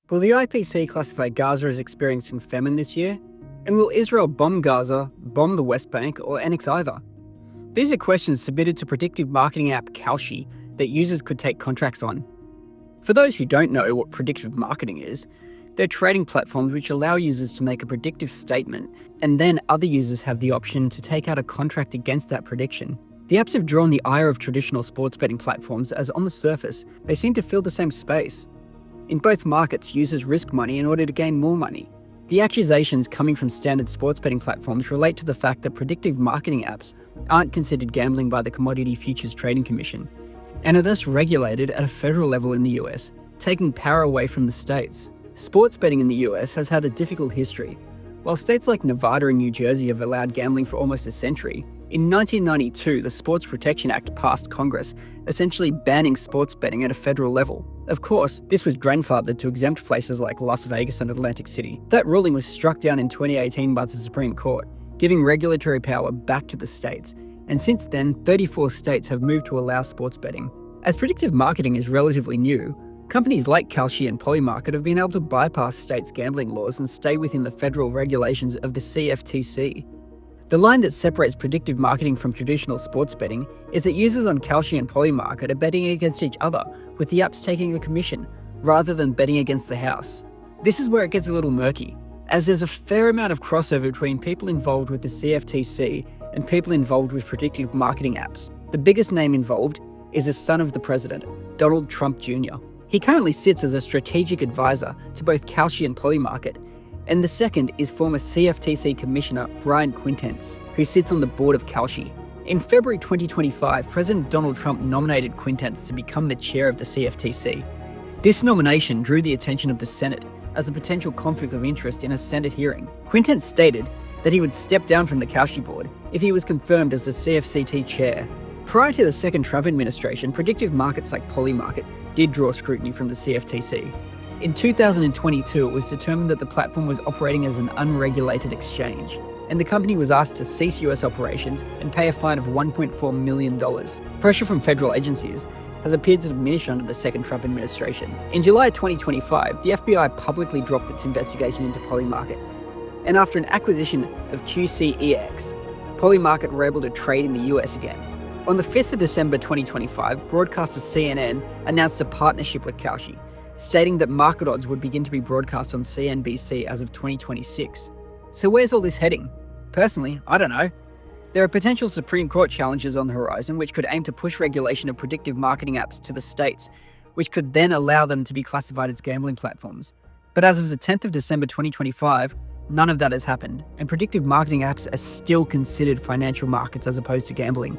Will the IPC classify Gaza as experiencing famine this year? And will Israel bomb Gaza, bomb the West Bank, or annex either? These are questions submitted to predictive marketing app Kalshi that users could take contracts on. For those who don't know what predictive marketing is, they're trading platforms which allow users to make a predictive statement, and then other users have the option to take out a contract against that prediction. The apps have drawn the ire of traditional sports betting platforms, as on the surface, they seem to fill the same space. In both markets, users risk money in order to gain more money. The accusations coming from standard sports betting platforms relate to the fact that predictive marketing apps aren't considered gambling by the Commodity Futures Trading Commission, and are thus regulated at a federal level in the US, taking power away from the states. Sports betting in the US has had a difficult history. While states like Nevada and New Jersey have allowed gambling for almost a century, in 1992 the Sports Protection Act passed Congress, essentially banning sports betting at a federal level. Of course, this was grandfathered to exempt places like Las Vegas and Atlantic City. That ruling was struck down in 2018 by the Supreme Court, giving regulatory power back to the states, and since then 34 states have moved to allow sports betting. As predictive marketing is relatively new, companies like Kalshi and Polymarket have been able to bypass states' gambling laws and stay within the federal regulations of the CFTC. The line that separates predictive marketing from traditional sports betting is that users on Kalshi and Polymarket are betting against each other, with the apps taking a commission, rather than betting against the house. This is where it gets a little murky, as there's a fair amount of crossover between people involved with the CFTC and people involved with predictive marketing apps. The biggest name involved is the son of the president, Donald Trump Jr. He currently sits as a strategic advisor to both Kalshi and Polymarket, and the second is former CFTC Commissioner Brian Quintenz, who sits on the board of Kalshi. In February 2025, President Donald Trump nominated Quintenz to become the chair of the CFTC. This nomination drew the attention of the Senate as a potential conflict of interest in a Senate hearing. Quintenz stated that he would step down from the Kalshi board if he was confirmed as the CFCT chair. Prior to the second Trump administration, predictive markets like Polymarket did draw scrutiny from the CFTC. In 2022, it was determined that the platform was operating as an unregulated exchange, and the company was asked to cease US operations and pay a fine of $1.4 million. Pressure from federal agencies has appeared to diminish under the second Trump administration. In July 2025, the FBI publicly dropped its investigation into Polymarket, and after an acquisition of QCEX, Polymarket were able to trade in the US again. On the 5th of December 2025, broadcaster CNN announced a partnership with Kalshi, stating that market odds would begin to be broadcast on CNBC as of 2026. So where's all this heading? Personally, I don't know. There are potential Supreme Court challenges on the horizon which could aim to push regulation of predictive marketing apps to the states, which could then allow them to be classified as gambling platforms. But as of the 10th of December 2025, none of that has happened, and predictive marketing apps are still considered financial markets as opposed to gambling.